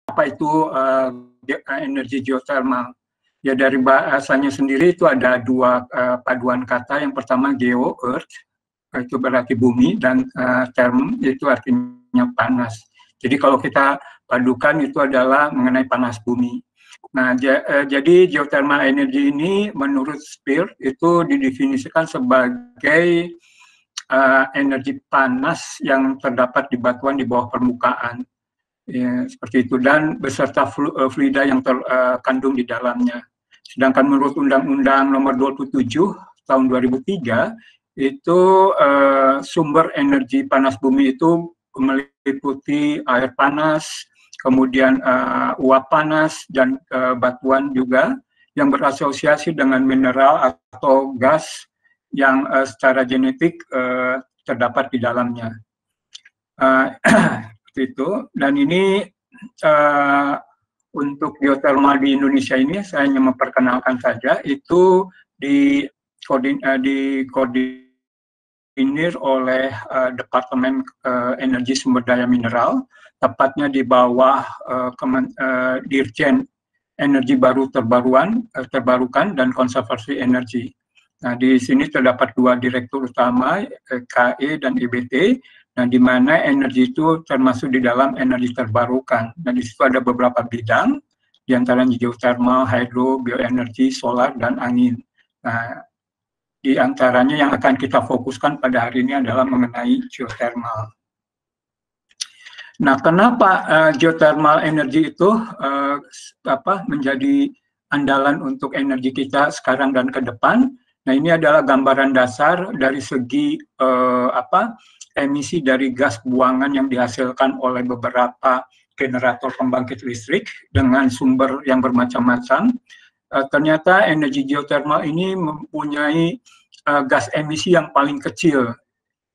apa itu energi geothermal. Ya dari bahasanya sendiri itu ada dua paduan kata. Yang pertama geo, earth, itu berarti bumi, dan therm itu artinya panas. Jadi kalau kita padukan itu adalah mengenai panas bumi. Nah, jadi geothermal energy ini menurut Spear itu didefinisikan sebagai energi panas yang terdapat di batuan di bawah permukaan. Ya, seperti itu, dan beserta fluida yang terkandung di dalamnya. Sedangkan menurut Undang-Undang Nomor 27 tahun 2003 itu sumber energi panas bumi itu meliputi air panas, kemudian uap panas, dan batuan juga yang berasosiasi dengan mineral atau gas yang secara genetik terdapat di dalamnya. Itu. Dan ini untuk geothermal di Indonesia ini saya hanya memperkenalkan saja, itu dikoordinir oleh Departemen Energi Sumber Daya Mineral, tepatnya di bawah Dirjen Energi Baru Terbarukan dan Konservasi Energi. Nah, di sini terdapat dua direktur utama, KE dan EBT. Nah, di mana energi itu termasuk di dalam energi terbarukan. Dan di situ ada beberapa bidang, di antaranya geothermal, hydro, bioenergi, solar, dan angin. Nah, di antaranya yang akan kita fokuskan pada hari ini adalah mengenai geothermal. Nah, kenapa geothermal energi itu menjadi andalan untuk energi kita sekarang dan ke depan? Nah, ini adalah gambaran dasar dari segi emisi dari gas buangan yang dihasilkan oleh beberapa generator pembangkit listrik dengan sumber yang bermacam-macam. Ternyata energi geothermal ini mempunyai gas emisi yang paling kecil.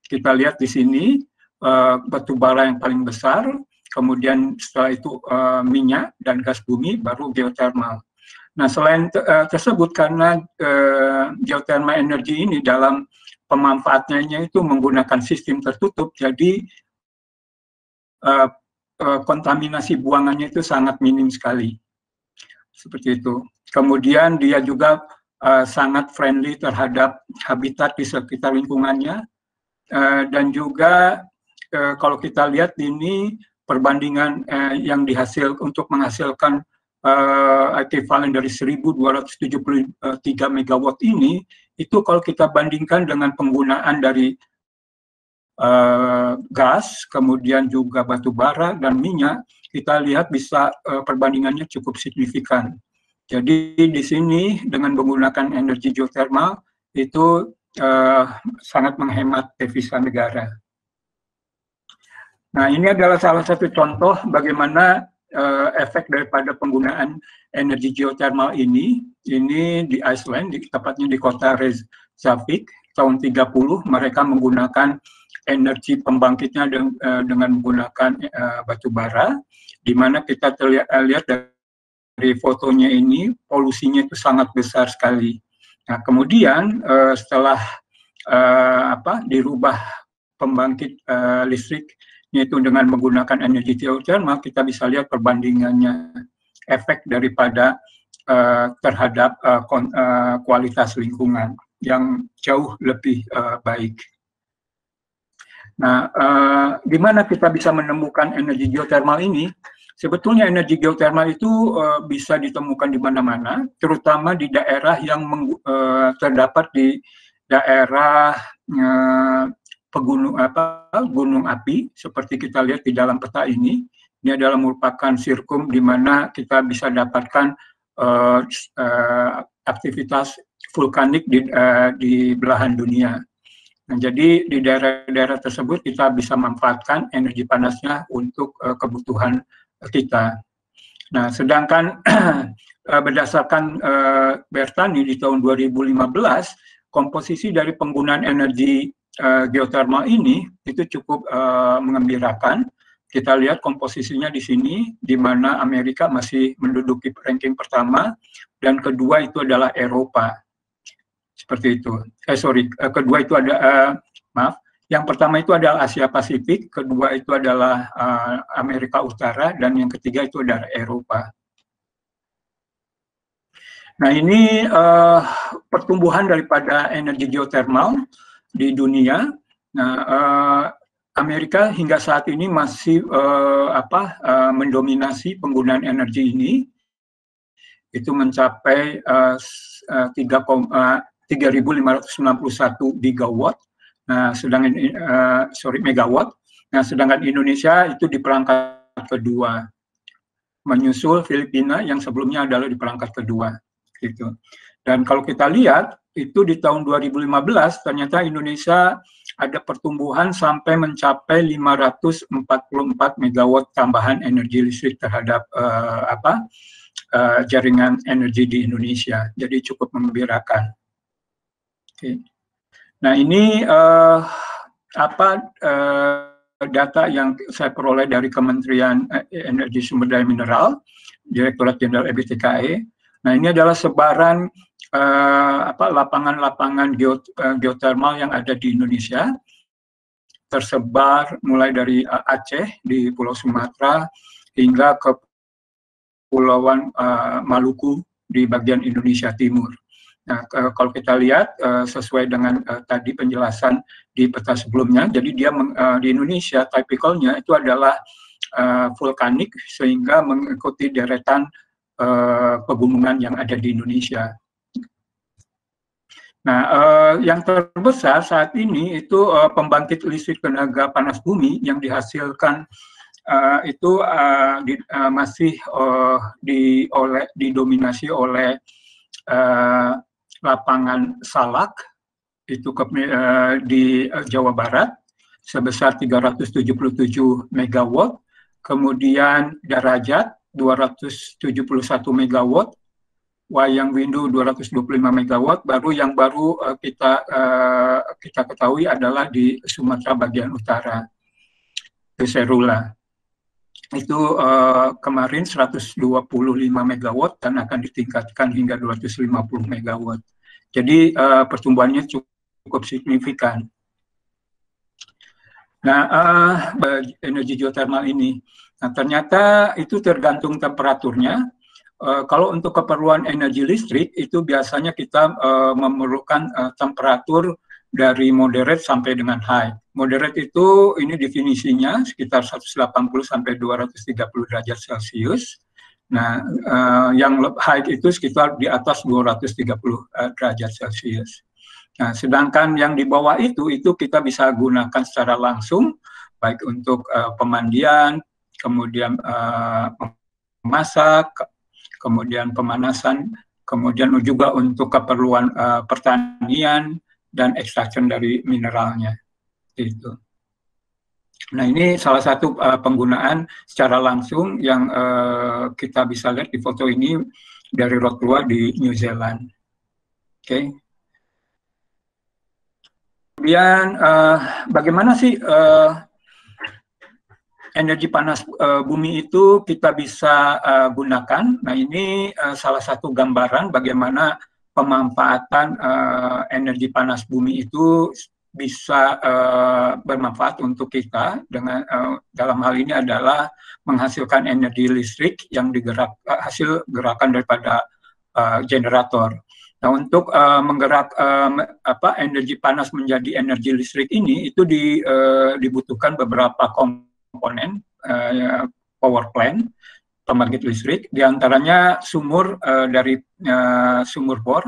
Kita lihat di sini, batu bara yang paling besar, kemudian setelah itu minyak dan gas bumi, baru geothermal. Nah, selain tersebut, karena geothermal energi ini dalam pemanfaatannya itu menggunakan sistem tertutup, jadi kontaminasi buangannya itu sangat minim sekali. Seperti itu. Kemudian dia juga sangat friendly terhadap habitat di sekitar lingkungannya, dan juga kalau kita lihat ini perbandingan yang untuk menghasilkan ekivalen dari 1.273 megawatt ini, itu kalau kita bandingkan dengan penggunaan dari gas, kemudian juga batu bara dan minyak, kita lihat bisa perbandingannya cukup signifikan. Jadi di sini dengan menggunakan energi geothermal itu sangat menghemat devisa negara. Nah, ini adalah salah satu contoh bagaimana efek daripada penggunaan energi geothermal ini di Iceland, tepatnya di kota Reykjavik, tahun 30 mereka menggunakan energi pembangkitnya dengan menggunakan batu bara, di mana kita lihat dari fotonya ini polusinya itu sangat besar sekali. Nah, kemudian setelah dirubah pembangkit listrik yaitu dengan menggunakan energi geothermal, kita bisa lihat perbandingannya, efek daripada terhadap kualitas lingkungan yang jauh lebih baik. Nah, di mana kita bisa menemukan energi geothermal ini? Sebetulnya energi geothermal itu bisa ditemukan di mana-mana, terutama di daerah yang terdapat di daerah gunung api, seperti kita lihat di dalam peta ini. Ini adalah merupakan sirkum di mana kita bisa dapatkan aktivitas vulkanik di belahan dunia. Nah, jadi di daerah-daerah tersebut kita bisa manfaatkan energi panasnya untuk kebutuhan kita. Nah, sedangkan berdasarkan Bertani di tahun 2015, komposisi dari penggunaan energi geothermal ini itu cukup mengembirakan. Kita lihat komposisinya di sini, di mana Amerika masih menduduki ranking pertama, dan kedua itu adalah Eropa. Seperti itu. Kedua itu Yang pertama itu adalah Asia Pasifik, kedua itu adalah Amerika Utara, dan yang ketiga itu adalah Eropa. Nah, ini pertumbuhan daripada energi geothermal di dunia. Nah, Amerika hingga saat ini masih mendominasi penggunaan energi ini. Itu mencapai 3.591 gigawatt. Nah, sedangkan megawatt. Nah, sedangkan Indonesia itu di perangkat kedua, menyusul Filipina yang sebelumnya adalah di perangkat kedua, gitu. Dan kalau kita lihat itu di tahun 2015 ternyata Indonesia ada pertumbuhan sampai mencapai 544 megawatt tambahan energi listrik terhadap jaringan energi di Indonesia. Jadi cukup menggembirakan. Okay. Nah, ini data yang saya peroleh dari Kementerian Energi Sumber Daya Mineral, Direktorat Jenderal EBTKE. Nah, ini adalah sebaran lapangan-lapangan geothermal yang ada di Indonesia, tersebar mulai dari Aceh di Pulau Sumatera hingga ke Pulauan Maluku di bagian Indonesia Timur. Nah, kalau kita lihat sesuai dengan tadi penjelasan di peta sebelumnya, jadi dia di Indonesia typicalnya itu adalah vulkanik sehingga mengikuti deretan pegunungan yang ada di Indonesia. Nah, yang terbesar saat ini itu pembangkit listrik tenaga panas bumi yang dihasilkan itu masih didominasi oleh lapangan Salak itu di Jawa Barat sebesar 377 megawatt, kemudian Darajat 271 megawatt, Wayang Windu 225 megawatt, yang baru kita ketahui adalah di Sumatera bagian utara, di Serula. Itu kemarin 125 megawatt dan akan ditingkatkan hingga 250 megawatt. Jadi pertumbuhannya cukup signifikan. Nah, energi geothermal ini, nah, ternyata itu tergantung temperaturnya. Kalau untuk keperluan energi listrik itu biasanya kita memerlukan temperatur dari moderate sampai dengan high. Moderate itu ini definisinya sekitar 180 sampai 230 derajat Celcius. Nah, yang high itu sekitar di atas 230 derajat Celcius. Nah, sedangkan yang di bawah itu kita bisa gunakan secara langsung, baik untuk pemandian, kemudian memasak, kemudian pemanasan, kemudian juga untuk keperluan pertanian dan extraction dari mineralnya. Itu. Nah, ini salah satu penggunaan secara langsung yang kita bisa lihat di foto ini dari Rotorua di New Zealand. Oke. Kemudian bagaimana sih energi panas bumi itu kita bisa gunakan? Nah, ini salah satu gambaran bagaimana pemanfaatan energi panas bumi itu bisa bermanfaat untuk kita dengan dalam hal ini adalah menghasilkan energi listrik yang hasil gerakan daripada generator. Nah, untuk menggerak energi panas menjadi energi listrik ini itu dibutuhkan beberapa komponen power plant pembangkit listrik, diantaranya sumur dari sumur bor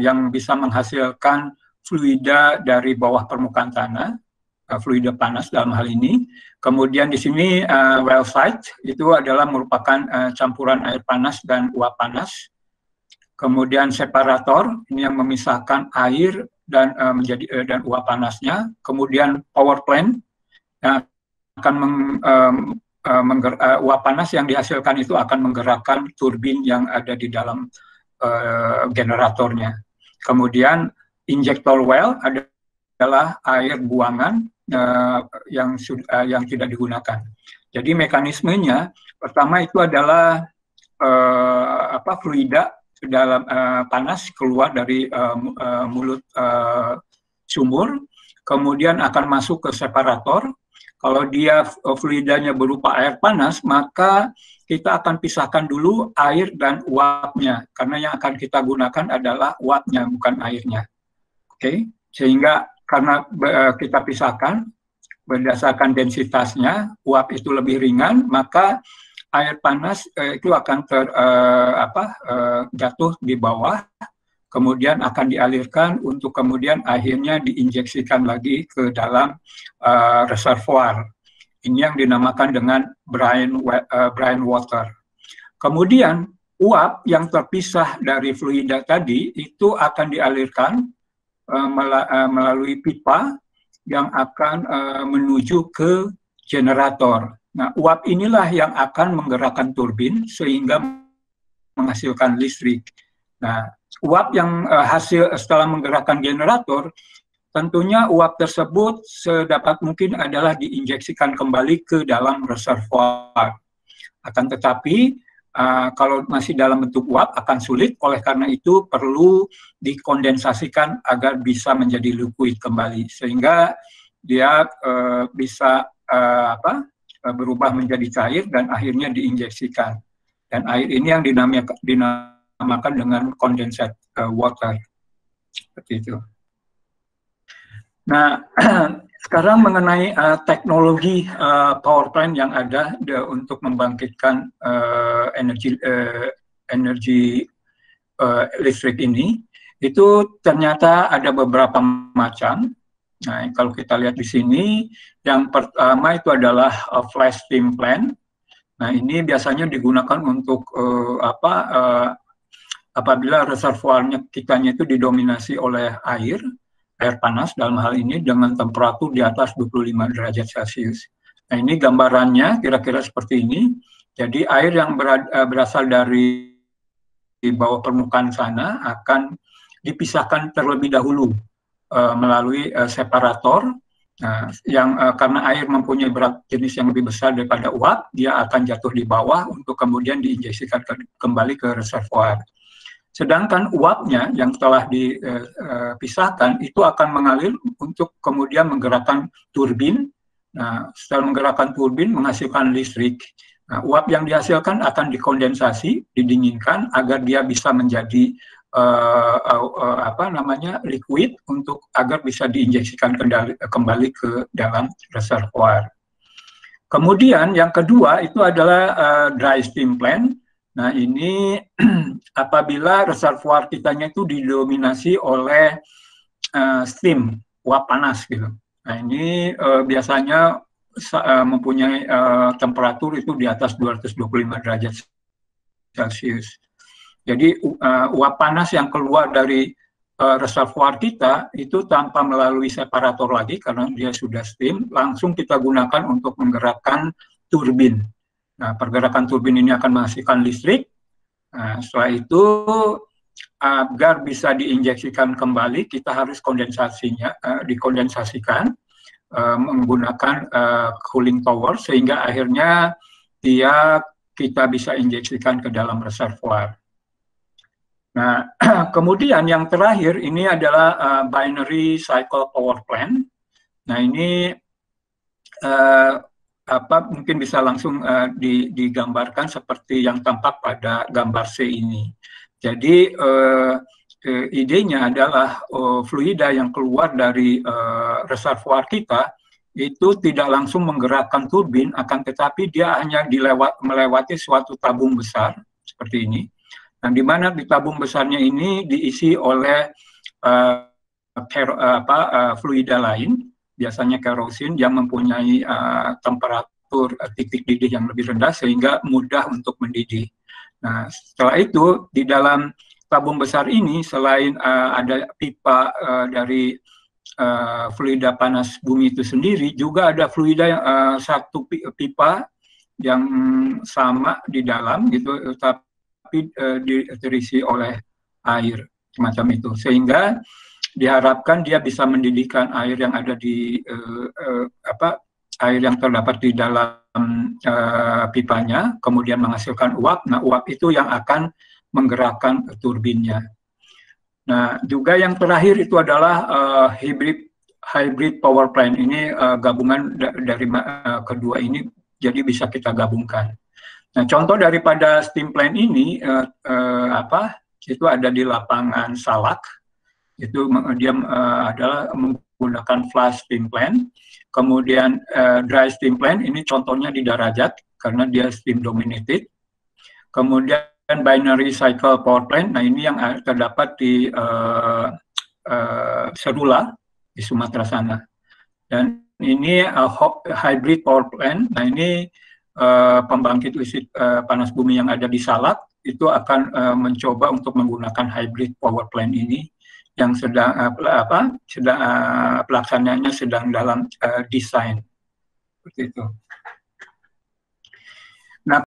yang bisa menghasilkan fluida dari bawah permukaan tanah, fluida panas dalam hal ini. Kemudian di sini well site itu adalah merupakan campuran air panas dan uap panas. Kemudian separator ini yang memisahkan air dan dan uap panasnya. Kemudian power plant yang akan uap panas yang dihasilkan itu akan menggerakkan turbin yang ada di dalam generatornya. Kemudian injector well adalah air buangan yang tidak digunakan. Jadi mekanismenya pertama itu adalah fluida dalam panas keluar dari mulut sumur, kemudian akan masuk ke separator. Kalau dia fluidanya berupa air panas, maka kita akan pisahkan dulu air dan uapnya, karena yang akan kita gunakan adalah uapnya, bukan airnya. Oke, sehingga karena kita pisahkan berdasarkan densitasnya, uap itu lebih ringan, maka air panas itu akan jatuh di bawah, kemudian akan dialirkan untuk kemudian akhirnya diinjeksikan lagi ke dalam reservoir. Ini yang dinamakan dengan brine water. Kemudian uap yang terpisah dari fluida tadi itu akan dialirkan melalui pipa yang akan menuju ke generator. Nah, uap inilah yang akan menggerakkan turbin sehingga menghasilkan listrik. Nah, uap yang hasil setelah menggerakkan generator, tentunya uap tersebut sedapat mungkin adalah diinjeksikan kembali ke dalam reservoir. Akan tetapi, kalau masih dalam bentuk uap akan sulit, oleh karena itu perlu dikondensasikan agar bisa menjadi liquid kembali, sehingga dia bisa berubah menjadi cair dan akhirnya diinjeksikan. Dan air ini yang dinamakan dengan condensate water. Seperti itu. Nah, sekarang mengenai teknologi power plant yang ada untuk membangkitkan energi listrik ini, itu ternyata ada beberapa macam. Nah, kalau kita lihat di sini, yang pertama itu adalah flash steam plant. Nah, ini biasanya digunakan untuk apabila reservoirnya kitanya itu didominasi oleh air panas dalam hal ini dengan temperatur di atas 25 derajat Celcius. Nah, ini gambarannya kira-kira seperti ini. Jadi air yang berasal dari bawah permukaan sana akan dipisahkan terlebih dahulu melalui separator. Nah, karena air mempunyai berat jenis yang lebih besar daripada uap, dia akan jatuh di bawah untuk kemudian diinjeksikan kembali ke reservoir. Sedangkan uapnya yang telah dipisahkan itu akan mengalir untuk kemudian menggerakkan turbin. Nah, setelah menggerakkan turbin menghasilkan listrik. Nah, uap yang dihasilkan akan dikondensasi, didinginkan agar dia bisa menjadi liquid untuk agar bisa diinjeksikan kembali ke dalam reservoir. Kemudian yang kedua itu adalah dry steam plant. Nah, ini apabila reservoir kitanya itu didominasi oleh steam, uap panas gitu. Nah, ini biasanya mempunyai temperatur itu di atas 225 derajat Celcius. Jadi uap panas yang keluar dari reservoir kita itu tanpa melalui separator lagi karena dia sudah steam, langsung kita gunakan untuk menggerakkan turbin. Nah, pergerakan turbin ini akan menghasilkan listrik. Nah, setelah itu agar bisa diinjeksikan kembali, kita harus dikondensasikan menggunakan cooling tower sehingga akhirnya kita bisa injeksikan ke dalam reservoir. Nah, kemudian yang terakhir ini adalah binary cycle power plant. Nah, ini mungkin bisa langsung digambarkan seperti yang tampak pada gambar C ini. Jadi idenya adalah fluida yang keluar dari reservoir kita itu tidak langsung menggerakkan turbin, akan tetapi dia hanya melewati suatu tabung besar seperti ini. Nah, di mana di tabung besarnya ini diisi oleh fluida lain, biasanya kerosin yang mempunyai temperatur titik didih yang lebih rendah sehingga mudah untuk mendidih. Nah, setelah itu di dalam tabung besar ini selain ada pipa dari fluida panas bumi itu sendiri, juga ada fluida satu pipa yang sama di dalam gitu, tapi terisi oleh air semacam itu, sehingga diharapkan dia bisa mendidihkan air yang ada di air yang terdapat di dalam pipanya, kemudian menghasilkan uap. Nah, uap itu yang akan menggerakkan turbinnya. Nah, juga yang terakhir itu adalah hybrid hybrid power plant ini gabungan dari kedua ini, jadi bisa kita gabungkan. Nah, contoh daripada steam plant ini itu ada di lapangan Salak. Itu dia adalah menggunakan flash steam plant. Kemudian dry steam plant ini contohnya di Darajat karena dia steam dominated. Kemudian binary cycle power plant, nah ini yang terdapat di Serula di Sumatera sana. Dan ini hybrid power plant. Nah ini pembangkit listrik panas bumi yang ada di Salak itu akan mencoba untuk menggunakan hybrid power plant ini yang sedang pelaksanaannya sedang dalam desain seperti itu.